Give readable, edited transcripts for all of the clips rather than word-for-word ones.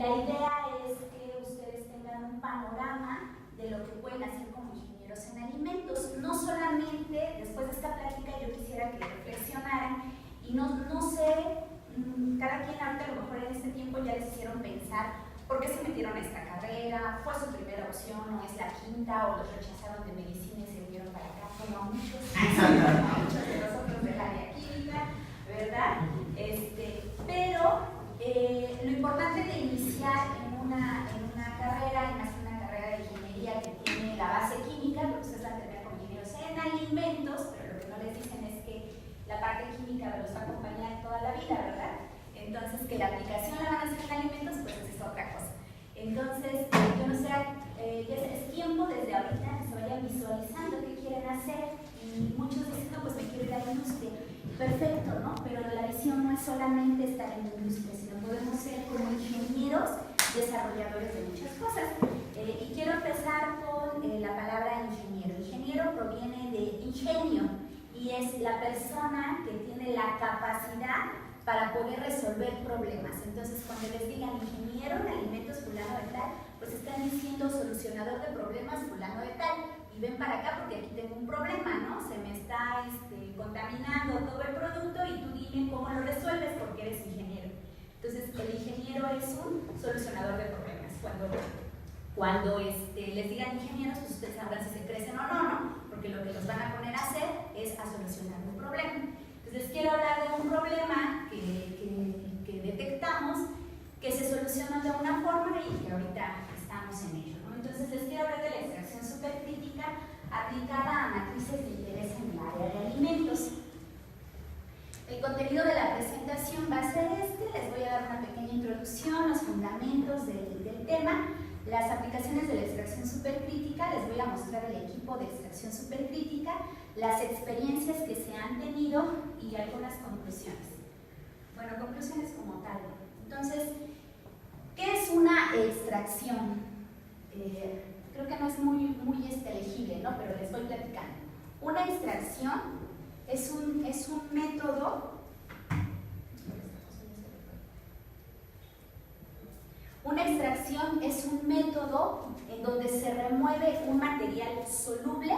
la idea es que ustedes tengan un panorama de lo que pueden hacer como ingenieros en alimentos. No solamente, después de esta plática, yo quisiera que reflexionaran y no sé, cada quien ahorita a lo mejor en este tiempo ya les hicieron pensar por qué se metieron a esta carrera, fue su primera opción o es la quinta, o los rechazaron de medicina y se vinieron para acá, como a muchos de nosotros del área química, ¿verdad? Pero lo importante de iniciar en una carrera, y más una carrera de ingeniería que tiene la base química, porque ustedes van a terminar como ingenieros en alimentos, pero lo que no les dicen es que la parte química los va a acompañar toda la vida, ¿verdad? Entonces, que la aplicación la van a hacer en alimentos, pues es otra cosa. Entonces, yo no sé, ya es tiempo desde ahorita que se vayan visualizando qué quieren hacer, y muchos dicen, no, pues me quiero ir a la industria. Perfecto, ¿no? Pero la visión no es solamente estar en la industria, sino podemos ser como ingenieros desarrolladores de muchas cosas. Y quiero empezar con la palabra ingeniero. Ingeniero proviene de ingenio y es la persona que tiene la capacidad para poder resolver problemas. Entonces, cuando les digan ingeniero en alimentos fulano de tal, pues están diciendo solucionador de problemas fulano de tal. Y ven para acá porque aquí tengo un problema, ¿no? Se me está contaminando todo el producto y tú dime cómo lo resuelves porque eres ingeniero. Entonces, el ingeniero es un solucionador de problemas. Cuando les digan ingenieros, pues ustedes sabrán si se crecen o no, porque lo que los van a poner a hacer es a solucionar un problema. Entonces, quiero hablar de un problema que detectamos, que se soluciona de una forma y que ahorita estamos en ello, ¿no? Entonces, les quiero hablar de la extracción supercrítica aplicada a matrices de interés en el área de alimentos. El contenido de la presentación va a ser les voy a dar una pequeña introducción, los fundamentos del tema, las aplicaciones de la extracción supercrítica, les voy a mostrar el equipo de extracción supercrítica, las experiencias que se han tenido y algunas conclusiones. Bueno, conclusiones como tal. Entonces, ¿qué es una extracción? Creo que no es muy legible, ¿no? Pero les voy platicando. Una extracción es un método. Una extracción es un método en donde se remueve un material soluble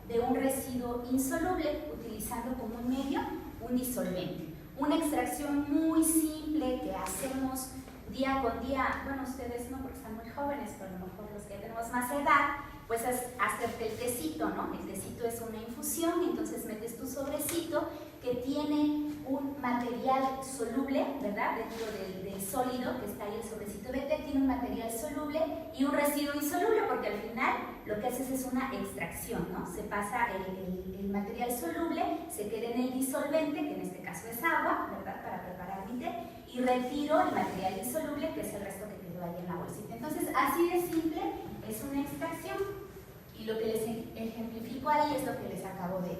de un residuo insoluble utilizando como un medio un disolvente. Una extracción muy simple que hacemos día con día, bueno, ustedes no porque están muy jóvenes, pero a lo mejor los que tenemos más edad, pues es hacerte el tecito, ¿no? El tecito es una infusión, entonces metes tu sobrecito que tiene un material soluble, ¿verdad? Dentro del sólido que está ahí el sobrecito de té, tiene un material soluble y un residuo insoluble, porque al final lo que haces es una extracción, ¿no? Se pasa el material soluble, se queda en el disolvente, que en este caso es agua, ¿verdad? Para preparar mi té, y retiro el material insoluble, que es el resto que quedó ahí en la bolsita. Entonces, así de simple es una extracción. Y lo que les ejemplifico ahí es lo que les acabo de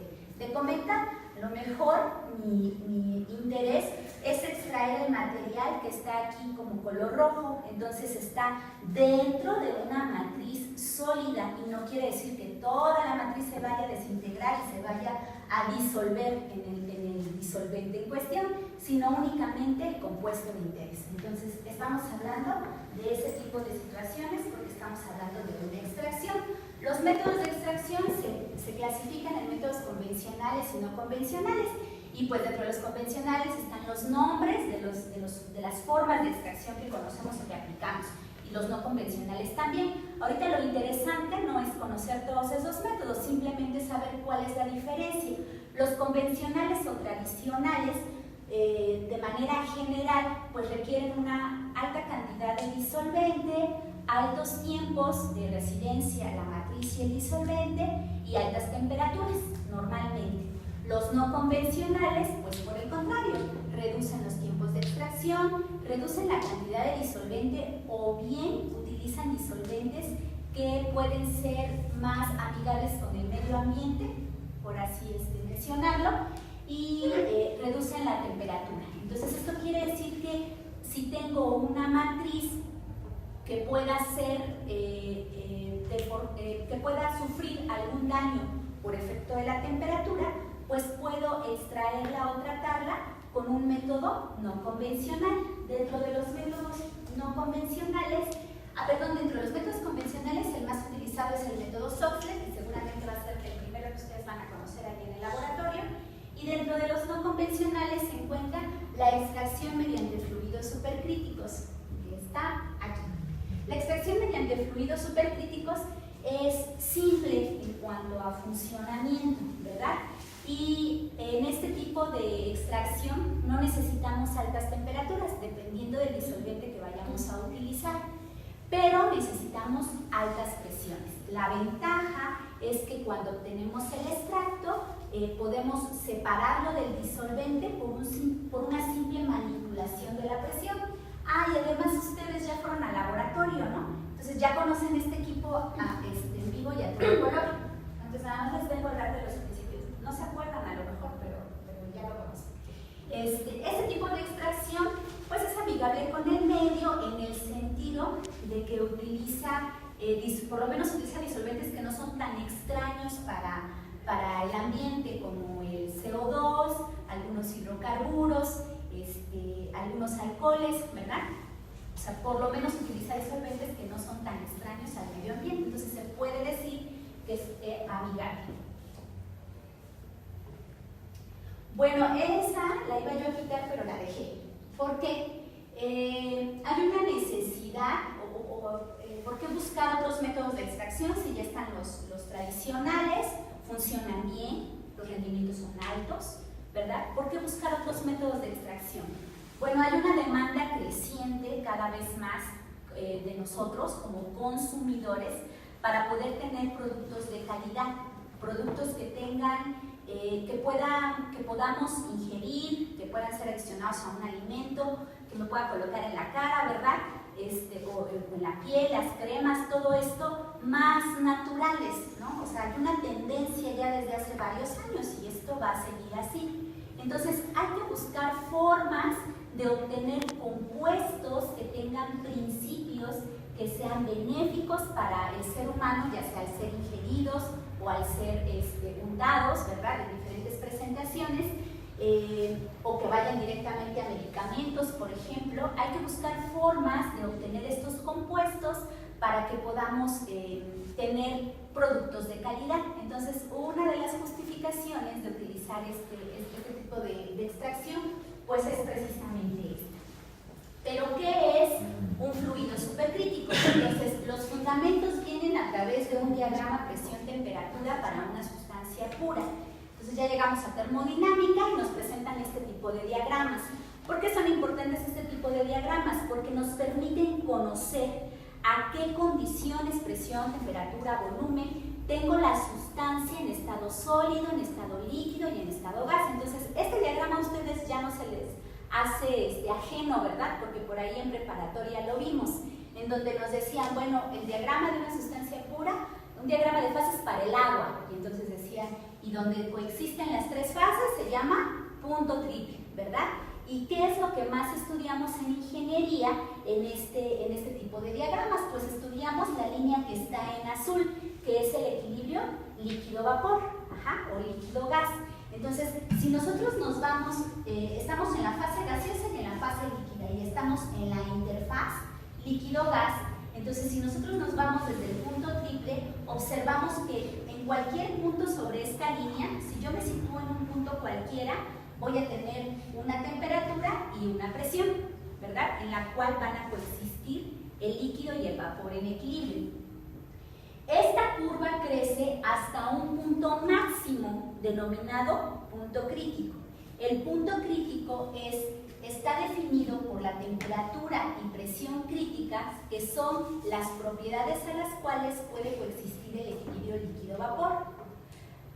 comentar. A lo mejor mi interés es extraer el material que está aquí como color rojo, entonces está dentro de una matriz sólida y no quiere decir que toda la matriz se vaya a desintegrar y se vaya a disolver en el disolvente en cuestión, sino únicamente el compuesto de interés. Entonces estamos hablando de ese tipo de situaciones porque estamos hablando de una extracción. Los métodos de extracción se clasifican en métodos convencionales y no convencionales, y pues dentro de los convencionales están los nombres de las formas de extracción que conocemos o que aplicamos, y los no convencionales también. Ahorita lo interesante no es conocer todos esos métodos, simplemente saber cuál es la diferencia. Los convencionales o tradicionales, de manera general, pues requieren una alta cantidad de disolvente, altos tiempos de residencia, la matriz y el disolvente, y altas temperaturas, normalmente. Los no convencionales, pues por el contrario, reducen los tiempos de extracción, reducen la cantidad de disolvente o bien utilizan disolventes que pueden ser más amigables con el medio ambiente, por así mencionarlo, y reducen la temperatura. Entonces, esto quiere decir que si tengo una matriz que pueda ser, que pueda sufrir algún daño por efecto de la temperatura, pues puedo extraerla o tratarla con un método no convencional. dentro de los métodos no convencionales, dentro de los métodos convencionales el más utilizado es el método Soxhlet, que seguramente va a ser el primero que ustedes van a conocer ahí en el laboratorio, y dentro de los no convencionales se encuentra la extracción mediante fluidos supercríticos, que está aquí. La extracción mediante fluidos supercríticos es simple en cuanto a funcionamiento, ¿verdad? Y en este tipo de extracción no necesitamos altas temperaturas, dependiendo del disolvente que vayamos a utilizar, pero necesitamos altas presiones. La ventaja es que cuando obtenemos el extracto podemos separarlo del disolvente por una simple manipulación de la presión. Y además ustedes ya fueron al laboratorio, ¿no? Entonces ya conocen este equipo en vivo y a todo color. Entonces nada más les vengo a hablar de los principios. No se acuerdan a lo mejor, pero ya lo conocen. Este tipo de extracción pues es amigable con el medio en el sentido de que utiliza, por lo menos utiliza disolventes que no son tan extraños para el ambiente, como el CO2, algunos hidrocarburos, algunos alcoholes, ¿verdad? O sea, por lo menos utiliza disolventes que no son tan extraños al medio ambiente, entonces se puede decir que es amigable. Bueno, esa la iba yo a quitar, pero la dejé. ¿Por qué? Hay una necesidad, ¿por qué buscar otros métodos de extracción si ya están los tradicionales, funcionan bien, los rendimientos son altos, ¿verdad? ¿Por qué buscar otros métodos de extracción? Bueno, hay una demanda creciente cada vez más de nosotros como consumidores para poder tener productos de calidad, productos que tengan, que podamos ingerir, que puedan ser adicionados a un alimento, que me pueda colocar en la cara, ¿verdad? O en la piel, las cremas, todo esto más naturales, ¿no? O sea, hay una tendencia ya desde hace varios años y esto va a seguir así. Entonces, hay que buscar formas de obtener compuestos que tengan principios que sean benéficos para el ser humano, ya sea al ser ingeridos o al ser untados, ¿verdad?, en diferentes presentaciones, o que vayan directamente a medicamentos, por ejemplo. Hay que buscar formas de obtener estos compuestos para que podamos tener productos de calidad. Entonces, una de las justificaciones de utilizar este tipo de extracción, pues es precisamente esta. ¿Pero qué es un fluido supercrítico? Entonces, los fundamentos vienen a través de un diagrama presión-temperatura para una sustancia pura. Entonces ya llegamos a termodinámica y nos presentan este tipo de diagramas. ¿Por qué son importantes este tipo de diagramas? Porque nos permiten conocer a qué condiciones, presión, temperatura, volumen, tengo la sustancia en estado sólido, en estado líquido y en estado gas. Entonces, este diagrama a ustedes ya no se les hace ajeno, ¿verdad? Porque por ahí en preparatoria lo vimos, en donde nos decían, bueno, el diagrama de una sustancia pura, un diagrama de fases para el agua, y entonces decían, y donde coexisten las tres fases se llama punto triple, ¿verdad? ¿Y qué es lo que más estudiamos en ingeniería en este tipo de diagramas? Pues estudiamos la línea que está en azul, que es el equilibrio líquido-vapor, o líquido-gas. Entonces, si nosotros nos vamos, estamos en la fase gaseosa y en la fase líquida, y estamos en la interfaz líquido-gas, entonces si nosotros nos vamos desde el punto triple, observamos que en cualquier punto sobre esta línea, si yo me sitúo en un punto cualquiera, voy a tener una temperatura y una presión, ¿verdad?, en la cual van a coexistir el líquido y el vapor en equilibrio. Esta curva crece hasta un punto máximo denominado punto crítico. El punto crítico está definido por la temperatura y presión críticas, que son las propiedades a las cuales puede coexistir el equilibrio líquido-vapor.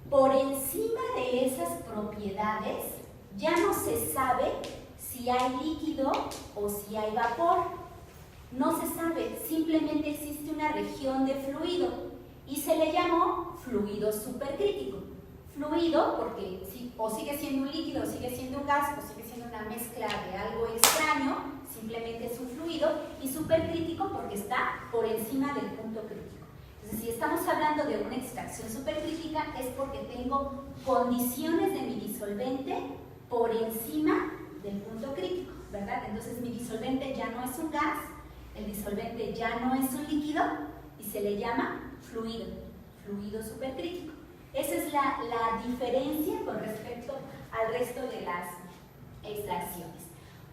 Por encima de esas propiedades ya no se sabe si hay líquido o si hay vapor. No se sabe, simplemente existe una región de fluido y se le llamó fluido supercrítico. Fluido porque o sigue siendo un líquido, o sigue siendo un gas, o sigue siendo una mezcla de algo extraño, simplemente es un fluido, y supercrítico porque está por encima del punto crítico. Entonces, si estamos hablando de una extracción supercrítica, es porque tengo condiciones de mi disolvente por encima del punto crítico. ¿verdad? Entonces mi disolvente ya no es un gas, el disolvente ya no es un líquido y se le llama fluido supercrítico. Esa es la diferencia con respecto al resto de las extracciones.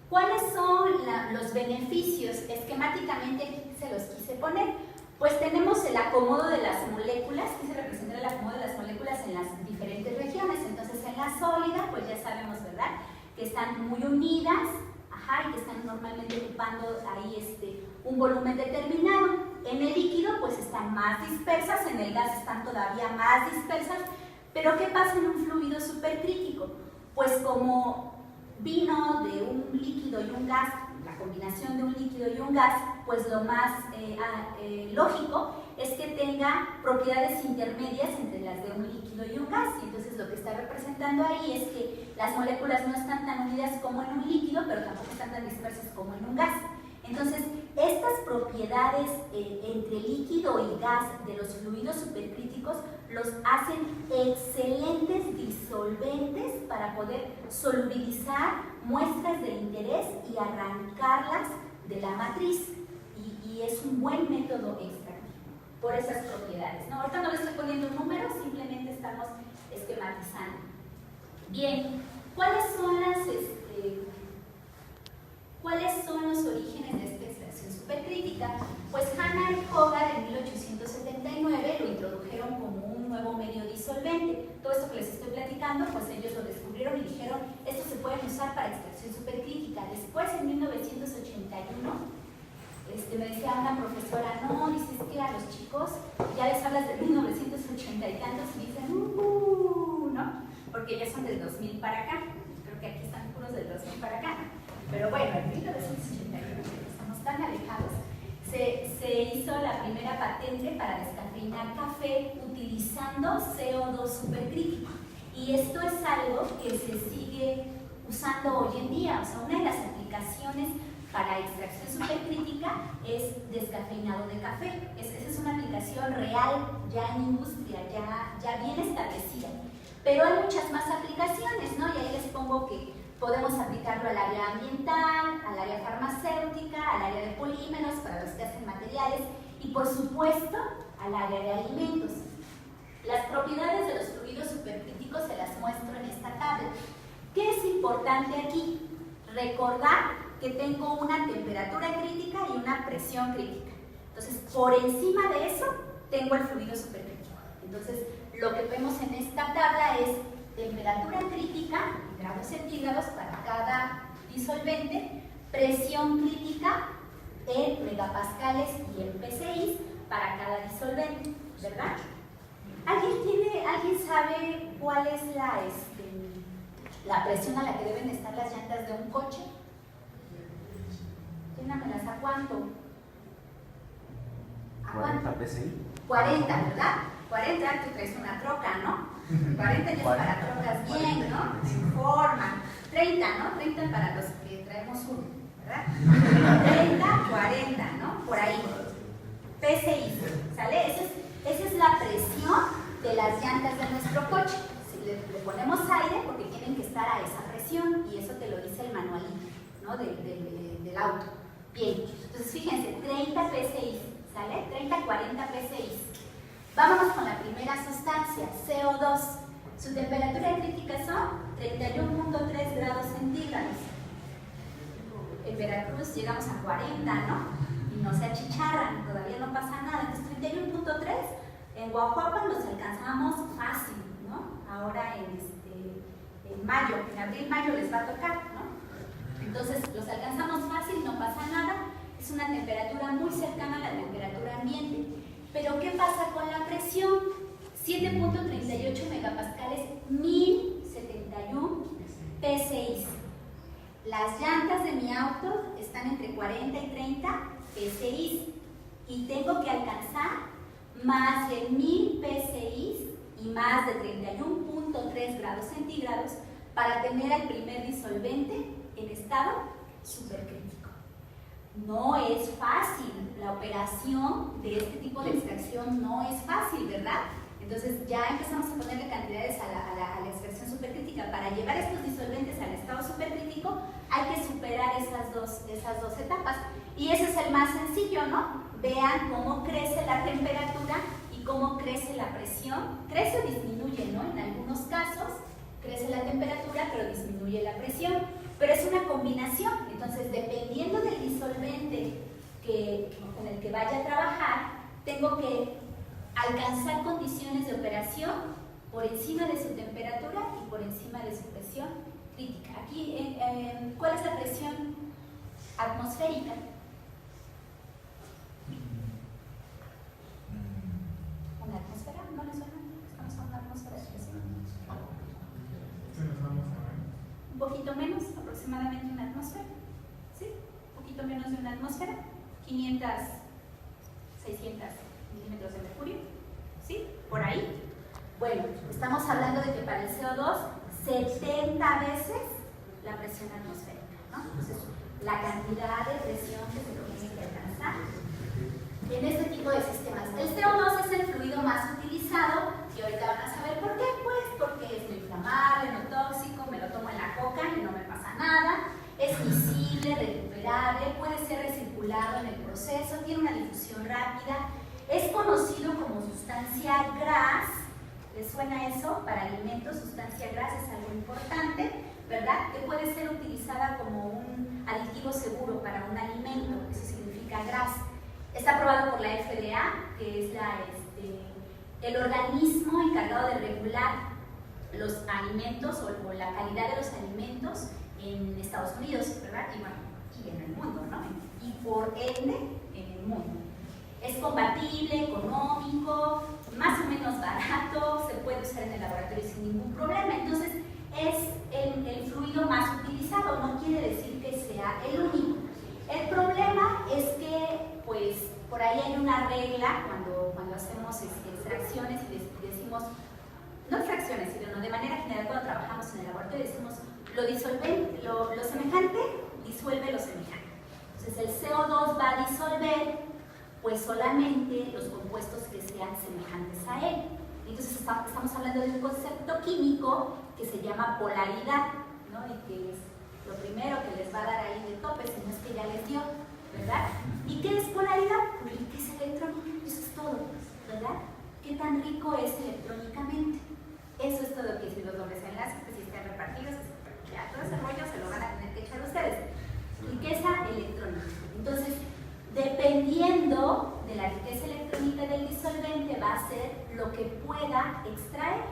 ¿Cuáles son los beneficios? Esquemáticamente aquí se los quise poner. Pues tenemos el acomodo de las moléculas, quise representar el acomodo de las moléculas en las diferentes regiones. Entonces en la sólida, pues ya sabemos, ¿verdad?, que están muy unidas, y que están normalmente ocupando ahí un volumen determinado. En el líquido, pues están más dispersas, en el gas están todavía más dispersas. Pero ¿qué pasa en un fluido supercrítico? Pues como vino de un líquido y un gas, la combinación de un líquido y un gas, pues lo más lógico es que tenga propiedades intermedias entre las de un líquido y un gas. Y entonces lo que está representando ahí es que las moléculas no están tan unidas como en un líquido, pero tampoco están tan dispersas como en un gas. Entonces, estas propiedades entre líquido y gas de los fluidos supercríticos los hacen excelentes disolventes para poder solubilizar muestras de interés y arrancarlas de la matriz. Y es un buen método extractivo por esas propiedades, ¿no? Ahorita no le estoy poniendo números, simplemente estamos esquematizando. Bien, ¿cuáles son los orígenes de esta extracción supercrítica? Pues Hanna y Hogarth en 1879 lo introdujeron como un nuevo medio disolvente. Todo esto que les estoy platicando, pues ellos lo descubrieron y dijeron, esto se puede usar para extracción supercrítica. Después, en 1981, me decía una profesora, no, dices que a los chicos ya les hablas de 1980 y tantos y dicen, ¿no? Porque ya son del 2000 para acá. Creo que aquí están puros del 2000 para acá. Pero bueno, en 1981, estamos tan alejados, se hizo la primera patente para descafeinar café utilizando CO2 supercrítico. Y esto es algo que se sigue usando hoy en día. O sea, una de las aplicaciones para extracción supercrítica es descafeinado de café. Esa es una aplicación real, ya en industria, ya bien establecida. Pero hay muchas más aplicaciones, ¿no? Y ahí les pongo que podemos aplicarlo al área ambiental, al área farmacéutica, al área de polímeros, para los que hacen materiales, y por supuesto, al área de alimentos. Las propiedades de los fluidos supercríticos se las muestro en esta tabla. ¿Qué es importante aquí? Recordar que tengo una temperatura crítica y una presión crítica. Entonces, por encima de eso, tengo el fluido supercrítico. Entonces, lo que vemos en esta tabla es temperatura crítica, grados centígrados para cada disolvente, presión crítica en megapascales y en PSI para cada disolvente, ¿verdad? ¿Alguien sabe cuál es la presión a la que deben estar las llantas de un coche? ¿A cuánto? ¿A 40 PSI. 40, ¿verdad? 40, tú traes una troca, ¿no? 40 ya es para trocas bien, ¿no? En forma. 30, ¿no? 30 para los que traemos uno, ¿verdad? 30, 40, ¿no? Por ahí. PSI, ¿sale? Esa es la presión de las llantas de nuestro coche. Si le ponemos aire, porque tienen que estar a esa presión, y eso te lo dice el manualito, ¿no? Del auto. Bien, entonces fíjense, 30 PSI, ¿sale? 30, 40 PSI. Vámonos con la primera sustancia, CO2. Su temperatura crítica son 31.3 grados centígrados. En Veracruz llegamos a 40, ¿no? Y no se achicharran, todavía no pasa nada. Entonces 31.3, en Guajuapan los alcanzamos fácil, ¿no? Ahora en mayo, en abril, mayo les va a tocar, ¿no? Entonces los alcanzamos fácil, no pasa nada, es una temperatura muy cercana a la temperatura ambiente. Pero ¿qué pasa con la presión? 7.38 megapascales, 1071 PSI. Las llantas de mi auto están entre 40 y 30 PSI y tengo que alcanzar más de 1000 PSI y más de 31.3 grados centígrados para tener al primer disolvente en estado supercrítico. No es fácil, la operación de este tipo de extracción no es fácil, ¿verdad? Entonces ya empezamos a ponerle cantidades a la extracción supercrítica. Para llevar estos disolventes al estado supercrítico hay que superar esas dos etapas. Y ese es el más sencillo, ¿no? Vean cómo crece la temperatura y cómo crece la presión. Crece o disminuye, ¿no? En algunos casos crece la temperatura, pero disminuye la presión. Pero es una combinación. Entonces, dependiendo del disolvente con el que vaya a trabajar, tengo que alcanzar condiciones de operación por encima de su temperatura y por encima de su presión crítica. Aquí, ¿cuál es la presión atmosférica? ¿Una atmósfera? ¿No le suena? ¿Estamos en una atmósfera de presión? Un poquito menos, aproximadamente una atmósfera. ¿Sí? Un poquito menos de una atmósfera. 500, 600 milímetros de mercurio. ¿Sí? Por ahí. Bueno, estamos hablando de que para el CO2, 70 veces la presión atmosférica, ¿no? Entonces, la cantidad de presión que se tiene que alcanzar en este tipo de sistemas. El CO2 es el fluido más utilizado y ahorita van a saber por qué. Pues porque es no inflamable, no tóxico, me lo tomo en la coca y no me pasa nada, es visible, recuperable, puede ser recirculado en el proceso, tiene una difusión rápida, es conocido como sustancia GRAS. ¿Les suena eso? Para alimentos, sustancia GRAS es algo importante, ¿verdad? Que puede ser utilizada como un aditivo seguro para un alimento, eso significa GRAS. Está aprobado por la FDA, que es el organismo encargado de regular los alimentos o la calidad de los alimentos en Estados Unidos, ¿verdad? Y bueno, y en el mundo, ¿no? Y por ende, en el mundo. Es compatible, económico, más o menos barato, se puede usar en el laboratorio sin ningún problema. Entonces, es el fluido más utilizado, no quiere decir que sea el único. El problema es que, pues, por ahí hay una regla cuando hacemos extracciones y decimos, no extracciones, sino de manera general cuando trabajamos en el laboratorio decimos, lo semejante disuelve lo semejante. Entonces, el CO2 va a disolver pues solamente los compuestos que sean semejantes a él. Entonces estamos hablando de un concepto químico que se llama polaridad, ¿no? Y que es lo primero que les va a dar ahí de tope, si no es que ya les dio, ¿verdad? ¿Y qué es polaridad? Pues ¿qué es electrónica? Eso es todo, ¿verdad? ¿Qué tan rico es electrónicamente? Eso es todo, que si los dobles enlaces que si están repartidos, ya todo ese rollo se lo van a tener que echar ustedes. Riqueza electrónica. Entonces, dependiendo de la riqueza electrónica del disolvente, va a ser lo que pueda extraer.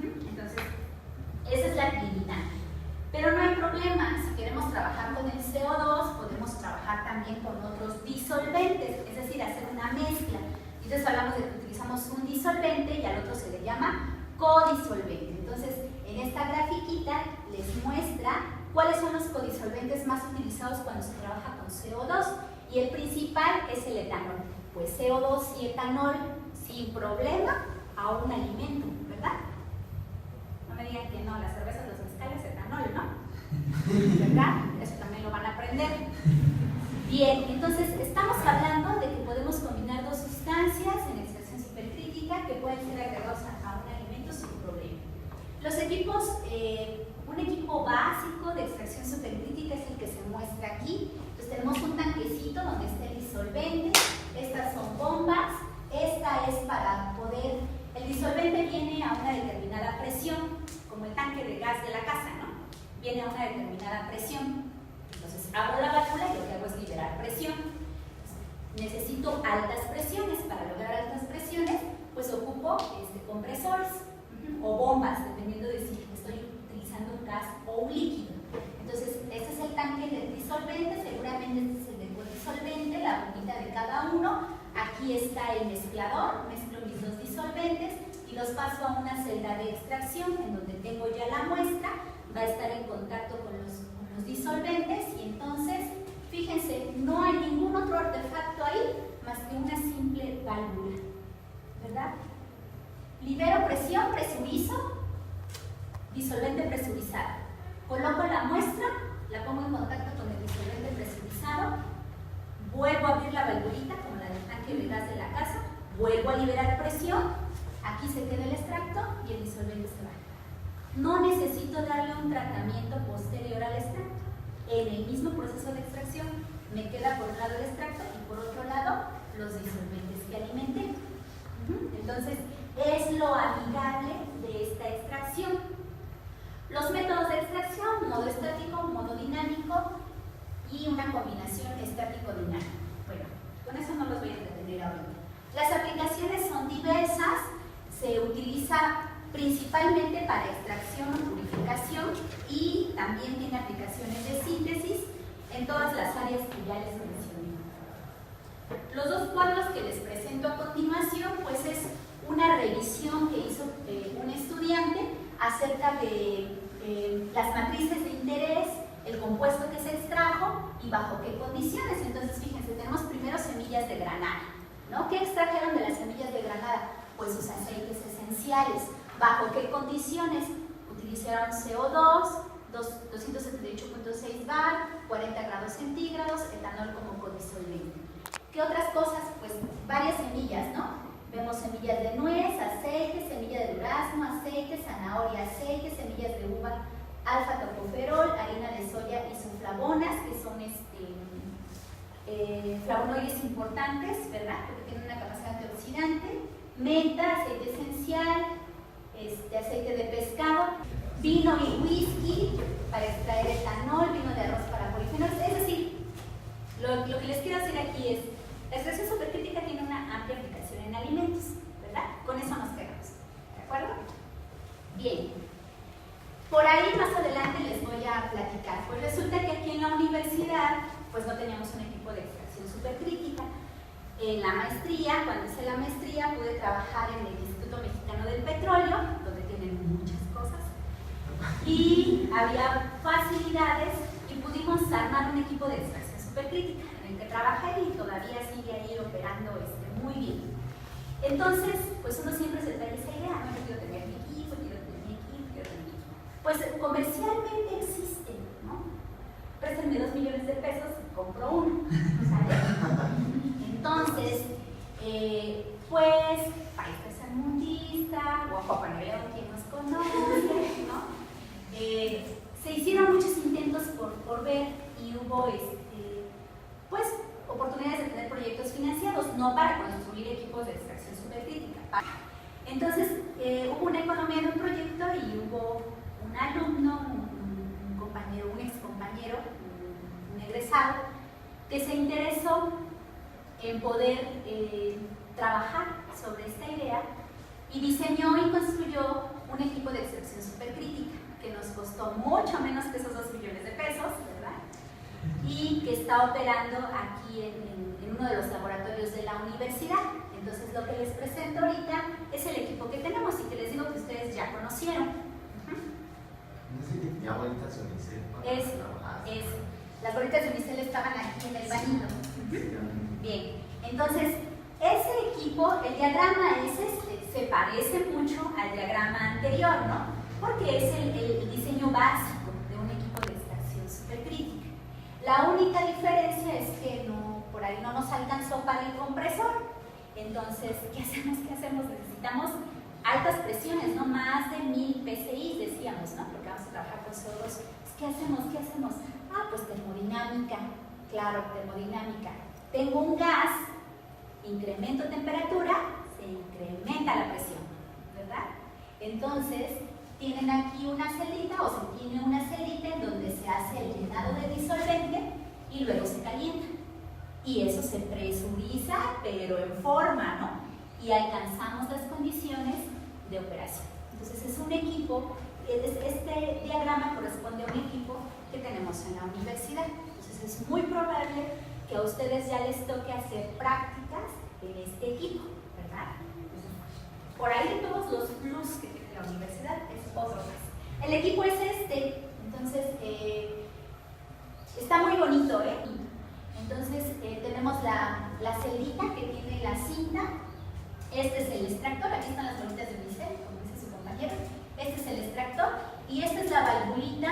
Entonces, esa es la limitante. Pero no hay problema, si queremos trabajar con el CO2, podemos trabajar también con otros disolventes, es decir, hacer una mezcla. Entonces hablamos de que utilizamos un disolvente y al otro se le llama codisolvente. Entonces, en esta grafiquita les muestra cuáles son los codisolventes más utilizados cuando se trabaja con CO2. Y el principal es el etanol. Pues CO2 y etanol sin problema a un alimento, ¿verdad? No me digan que no, las cervezas, los mezcales, etanol, ¿no? ¿Verdad? Eso también lo van a aprender. Bien, entonces estamos hablando de que podemos combinar dos sustancias en extracción supercrítica que pueden ser agregados a un alimento sin problema. Los equipos, un equipo básico de extracción supercrítica es el que se muestra aquí. Entonces tenemos un tanquecito donde está el disolvente, estas son bombas, esta es para poder, el disolvente viene a una determinada presión, como el tanque de gas de la casa, ¿no? Viene a una determinada presión. Entonces abro la válvula y lo que hago es liberar presión. Necesito altas presiones, para lograr altas presiones, pues ocupo compresores o bombas, dependiendo de si estoy utilizando un gas o un líquido. Entonces, este es el tanque del disolvente, seguramente este es el del codisolvente, la bombita de cada uno. Aquí está el mezclador, mezclo mis dos disolventes y los paso a una celda de extracción en donde tengo ya la muestra, va a estar en contacto con los disolventes y entonces, fíjense, no hay ningún otro artefacto ahí más que una simple válvula, ¿verdad? Libero presión, presurizo, disolvente presurizado. Coloco la muestra, la pongo en contacto con el disolvente presurizado, vuelvo a abrir la valvulita como la del tanque de gas de la casa, vuelvo a liberar presión, aquí se queda el extracto y el disolvente se va. No necesito darle un tratamiento posterior al extracto. en el mismo proceso de extracción me queda por un lado el extracto y por otro lado los disolventes que alimenté. Entonces, es lo amigable de esta extracción. Los métodos de extracción: modo estático, modo dinámico y una combinación estático-dinámico. Bueno, con eso no los voy a entretener ahorita. Las aplicaciones son diversas, se utiliza principalmente para extracción o purificación y también tiene aplicaciones de síntesis en todas las áreas que ya les mencioné. Los dos cuadros que les presento a continuación pues es una revisión que hizo un estudiante acerca de las matrices de interés, el compuesto que se extrajo y bajo qué condiciones. Entonces fíjense, tenemos primero semillas de granada, ¿no? ¿Qué extrajeron de las semillas de granada? Pues sus aceites esenciales. ¿Bajo qué condiciones? Utilizaron CO2, 278.6 bar, 40 grados centígrados, etanol como codisolvente. ¿Qué otras cosas? Pues varias semillas, ¿no? Vemos semillas de nuez, aceite, semilla de durazno, aceite, zanahoria, aceite, semillas de uva, alfa-tocoferol, harina de soya, isoflavonas, que son flavonoides importantes, ¿verdad? Porque tienen una capacidad antioxidante, menta, aceite esencial, aceite de pescado, vino y whisky para extraer etanol, vino de arroz para polifenoles. Es decir, lo que les quiero decir aquí es, la extracción supercrítica tiene una amplia aplicación en alimentos, ¿verdad? Con eso nos quedamos, ¿de acuerdo? Bien, por ahí más adelante les voy a platicar. Pues resulta que aquí en la universidad pues no teníamos un equipo de extracción supercrítica. En la maestría, cuando hice la maestría, pude trabajar en el Instituto Mexicano del Petróleo, donde tienen muchas cosas, y había facilidades y pudimos armar un equipo de extracción supercrítica en el que trabajé y todavía sigue ahí operando muy bien. Entonces, pues uno siempre se trae esa idea, ¿no? Yo quiero tener mi equipo, quiero tener mi equipo, quiero tener mi equipo. Pues comercialmente existe, ¿no? Préstenme 2 millones de pesos y compro uno, ¿sale? Entonces, pues, país tercermundista, Oaxaca, León, quien nos conoce, ¿no? Se hicieron muchos intentos por ver y hubo, pues, oportunidades de tener proyectos financiados, no para construir equipos de extracción supercrítica. Entonces, hubo una economía de un proyecto y hubo un alumno, un compañero, un ex compañero, un egresado, que se interesó en poder trabajar sobre esta idea y diseñó y construyó un equipo de extracción supercrítica que nos costó mucho menos que esos 2 millones de pesos, ¿verdad? Y que está operando aquí en uno de los laboratorios de la universidad. Entonces lo que les presento ahorita es el equipo que tenemos y que les digo que ustedes ya conocieron. Mi abuelita se Unicel. Las bolitas de Unicel estaban aquí en el bañito. Bien, entonces ese equipo, el diagrama es se parece mucho al diagrama anterior, ¿no? Porque es el diseño básico de un equipo de extracción supercrítica. La única diferencia es que por ahí no nos alcanzó para el compresor. Entonces, ¿qué hacemos? Necesitamos altas presiones, ¿no? Más de 1000 PSI, decíamos, ¿no? Porque vamos a trabajar con CO2. ¿Qué hacemos? Ah, pues termodinámica. Claro, termodinámica. Tengo un gas, incremento temperatura, se incrementa la presión, ¿verdad? Entonces, tienen aquí una celita o se tiene una celita en donde se hace el llenado de disolvente y luego se calienta. Y eso se presuriza, pero en forma, ¿no? Y alcanzamos las condiciones de operación. Entonces es un equipo, este diagrama corresponde a un equipo que tenemos en la universidad. Entonces es muy probable que a ustedes ya les toque hacer prácticas en este equipo, ¿verdad? Por ahí todos los plus que tiene la universidad es otro más. El equipo es entonces está muy bonito, ¿eh? Entonces tenemos la celita que tiene la cinta. Este es el extractor, aquí están las bolitas de Unicel, como dice su compañero. Este es el extractor y esta es la valvulita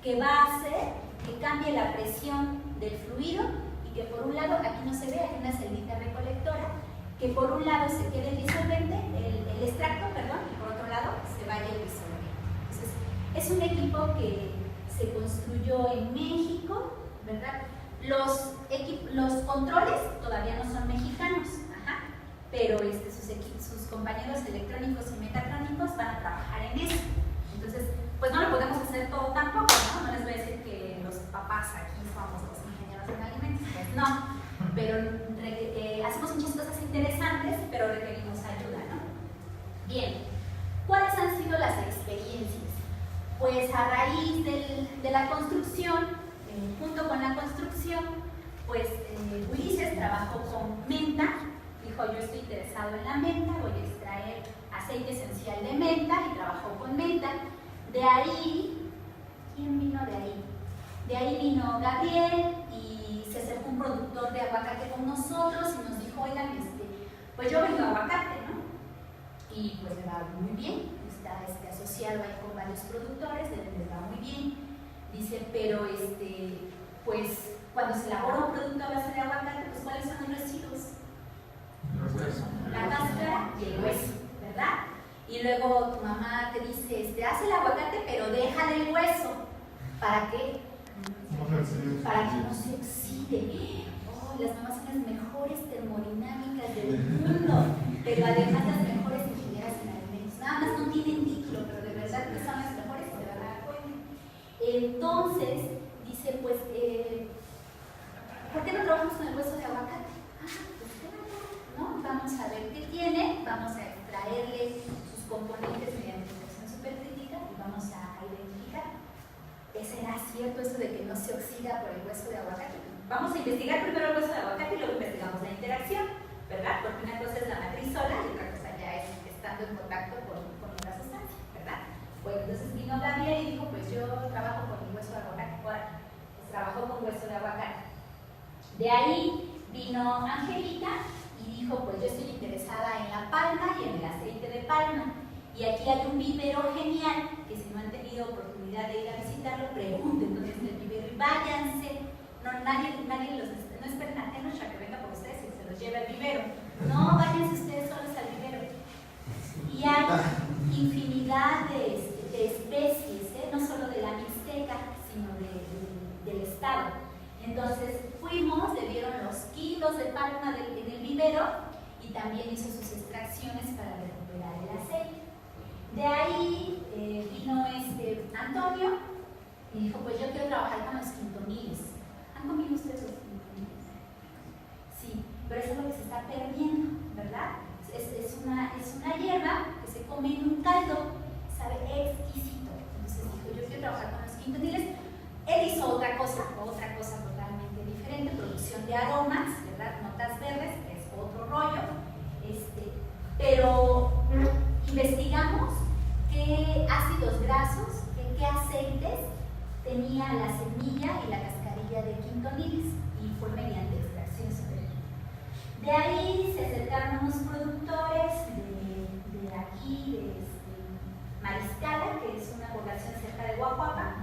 que va a hacer que cambie la presión del fluido y que por un lado, aquí no se ve, hay una celita recolectora, que por un lado se quede el disolvente, el extracto, perdón, y por otro lado se vaya el disolvente. Entonces, es un equipo que se construyó en México, ¿verdad? Los controles todavía no son mexicanos, ajá, pero sus compañeros electrónicos y mecatrónicos van a trabajar en eso. Entonces, pues no lo podemos hacer todo tampoco, ¿no? No les voy a decir que los papás aquí somos los ingenieros en alimentos, pues no, pero hacemos muchas cosas interesantes, pero requerimos ayuda, ¿no? Bien, ¿cuáles han sido las experiencias? Pues a raíz de la construcción, junto con la construcción, pues Ulises trabajó con menta, dijo yo estoy interesado en la menta, voy a extraer aceite esencial de menta y trabajó con menta. De ahí, ¿quién vino de ahí? De ahí vino Gabriel y se acercó un productor de aguacate con nosotros y nos dijo, oigan, pues yo vendo aguacate, ¿no? Y pues me va muy bien, está asociado ahí con varios productores, les va muy bien. Dice, pero pues cuando se elabora un producto a base de aguacate, pues ¿cuáles son los residuos? La cáscara y el hueso, ¿verdad? Y luego tu mamá te dice, haz el aguacate, pero déjale el hueso. ¿Para qué? Para que no se oxide. Oh, las mamás son las mejores termodinámicas del mundo, pero además las mejores ingenieras en alimentos. Nada más no tienen título, pero de verdad que son las mejores y se van a dar cuenta. Entonces, dice, pues, ¿por qué no trabajamos con el hueso de aguacate? Pues ¿no? Vamos a ver qué tiene, vamos a extraerle sus componentes mediante extracción supercrítica y vamos a identificar. ¿Será cierto eso de que no se oxida por el hueso de aguacate? Vamos a investigar primero el hueso de aguacate y luego investigamos la interacción, ¿verdad? Porque una cosa es la matriz sola y otra cosa ya es estando en contacto con otra sustancia, ¿verdad? Bueno, entonces vino Gabriel y dijo, pues yo trabajo con el hueso de aguacate, pues trabajó con hueso de aguacate. De ahí vino Angélica y dijo, pues yo estoy interesada en la palma y en el aceite de palma. Y aquí hay un vivero genial, que si no han tenido oportunidad de ir a visitarlo, pregunten dónde está el vivero y váyanse. No, nadie no esperen a Tenoch que venga por ustedes y se los lleve al vivero. No, váyanse ustedes solos al vivero. Y hay infinidad de especies, no solo de la Mixteca, sino del estado. Entonces fuimos, le dieron los kilos de palma en el vivero y también hizo sus extracciones para recuperar el aceite. De ahí vino Antonio y dijo, pues yo quiero trabajar con los quintoniles. ¿Han comido ustedes los quintoniles? Sí, pero eso es lo que se está perdiendo, ¿verdad? Es una hierba que se come en un caldo, sabe exquisito. Entonces dijo, yo quiero trabajar con los quintoniles. Él hizo otra cosa totalmente diferente, producción de aromas, ¿verdad? Notas verdes, que es otro rollo. Pero investigamos qué ácidos grasos, qué aceites tenía la semilla y la cascarilla de quintoniles y fue mediante extracción supercrítica. De ahí se acercaron unos productores de aquí, de Mariscala, que es una población cerca de Guajuapa,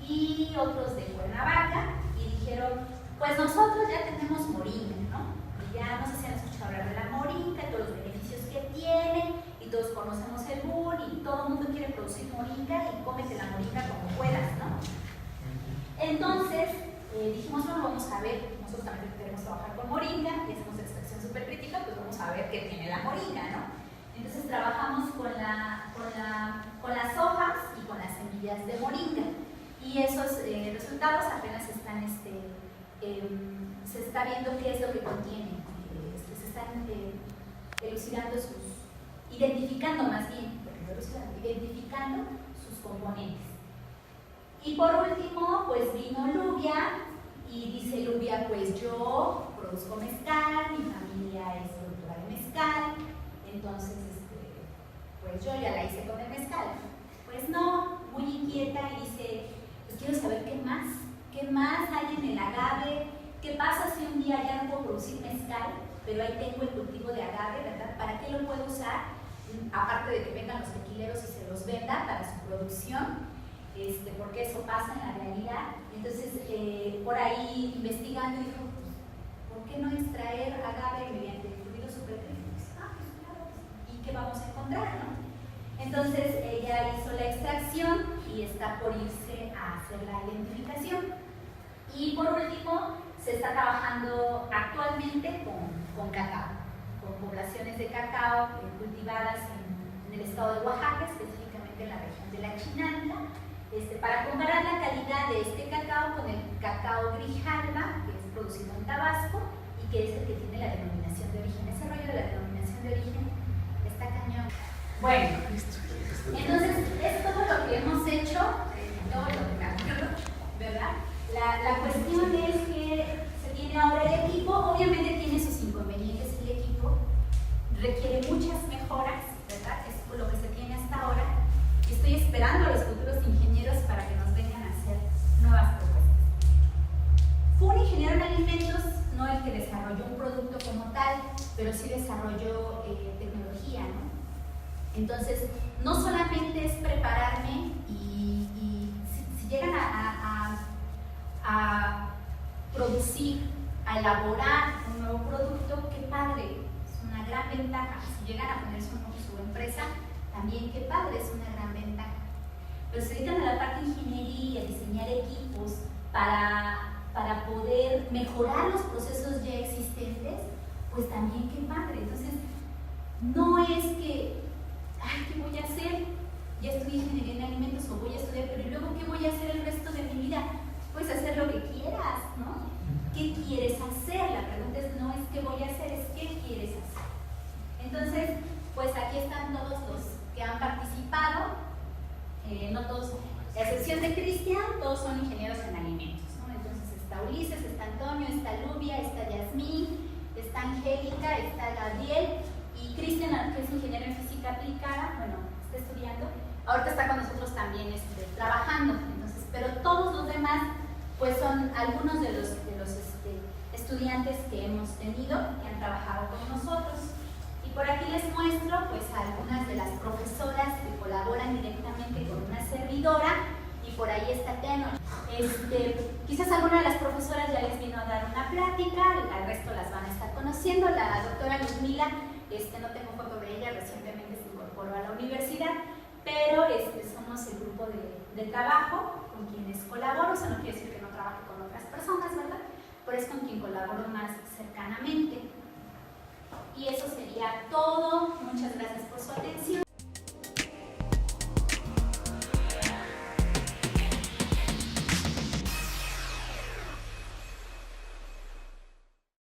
y otros de Cuernavaca, y dijeron, pues nosotros ya tenemos moringa, ¿no? Y ya no sé si han escuchado hablar de la moringa, todos los beneficios que tiene, y todos conocemos el BUN, y todo el mundo quiere producir moringa, y cómete la moringa como puedas, ¿no? Entonces, dijimos, bueno, vamos a ver, nosotros también queremos trabajar con moringa, y hacemos extracción supercrítica, pues vamos a ver qué tiene la moringa, ¿no? Entonces trabajamos con las hojas y con las semillas de moringa. Y esos resultados apenas están, se está viendo qué es lo que contiene. Se están elucidando identificando más bien, porque no elucidando, identificando sus componentes. Y por último, pues vino Lubia, y dice Lubia, pues yo produzco mezcal, mi familia es productora de mezcal, entonces pues yo ya la hice con el mezcal. Pues no, muy inquieta, y dice, pues quiero saber qué más hay en el agave, qué pasa si un día ya no puedo producir mezcal, pero ahí tengo el cultivo de agave, ¿verdad? ¿Para qué lo puedo usar? Aparte de que vengan los tequileros y se los venda para su producción, porque eso pasa en la realidad. Entonces, por ahí investigando, dijo, pues, ¿por qué no extraer agave mediante fluidos supercríticos? Pues claro, ¿y qué vamos a encontrar, no? Entonces ella hizo la extracción y está por irse a hacer la identificación. Y por último, se está trabajando actualmente con cacao, con poblaciones de cacao cultivadas en el estado de Oaxaca, específicamente en la región de la Chinantla, para comparar la calidad de este cacao con el cacao Grijalba, que es producido en Tabasco y que es el que tiene la denominación de origen. Ese rollo de la denominación de origen está cañón. Bueno, entonces es todo lo que hemos hecho, todo lo que me acuerdo, ¿verdad? La cuestión es que se tiene ahora el equipo, obviamente tiene sus inconvenientes el equipo, requiere muchas mejoras, ¿verdad? Es lo que se tiene hasta ahora. Y estoy esperando a los futuros ingenieros para que nos vengan a hacer nuevas propuestas. Fue un ingeniero en alimentos, no el que desarrolló un producto como tal, pero sí desarrolló tecnología, ¿no? Entonces, no solamente es prepararme y si llegan a producir, a elaborar un nuevo producto, qué padre, es una gran ventaja. Si llegan a poner su empresa, también qué padre, es una gran ventaja. Pero si se dedican a la parte de ingeniería, a diseñar equipos para poder mejorar los procesos ya existentes, pues también qué padre. Entonces, no es que, ay, ¿qué voy a hacer? Ya estudié ingeniería en alimentos o voy a estudiar, pero ¿y luego qué voy a hacer el resto de mi vida? Puedes hacer lo que quieras, ¿no? ¿Qué quieres hacer? La pregunta no es qué voy a hacer, es qué quieres hacer. Entonces, pues aquí están todos los que han participado, no todos, a excepción de Cristian, todos son ingenieros en alimentos, ¿no? Entonces está Ulises, está Antonio, está Lubia, está Yasmín, está Angélica, está Gabriel y Cristian, que es ingeniero en física aplicada, bueno, está estudiando, ahorita está con nosotros también trabajando, entonces, pero todos los demás pues son algunos de los estudiantes que hemos tenido, que han trabajado con nosotros. Y por aquí les muestro pues algunas de las profesoras que colaboran directamente con una servidora, y por ahí está Tenor. Quizás alguna de las profesoras ya les vino a dar una plática, al resto las van a estar conociendo. La doctora Luzmila, no tengo foto de ella, recientemente se incorporó a la universidad, pero somos el grupo de trabajo con quienes colaboro. Eso no quiere decir que no trabaje con otras personas, ¿verdad? Pero es con quien colaboro más cercanamente. Y eso sería todo. Muchas gracias por su atención.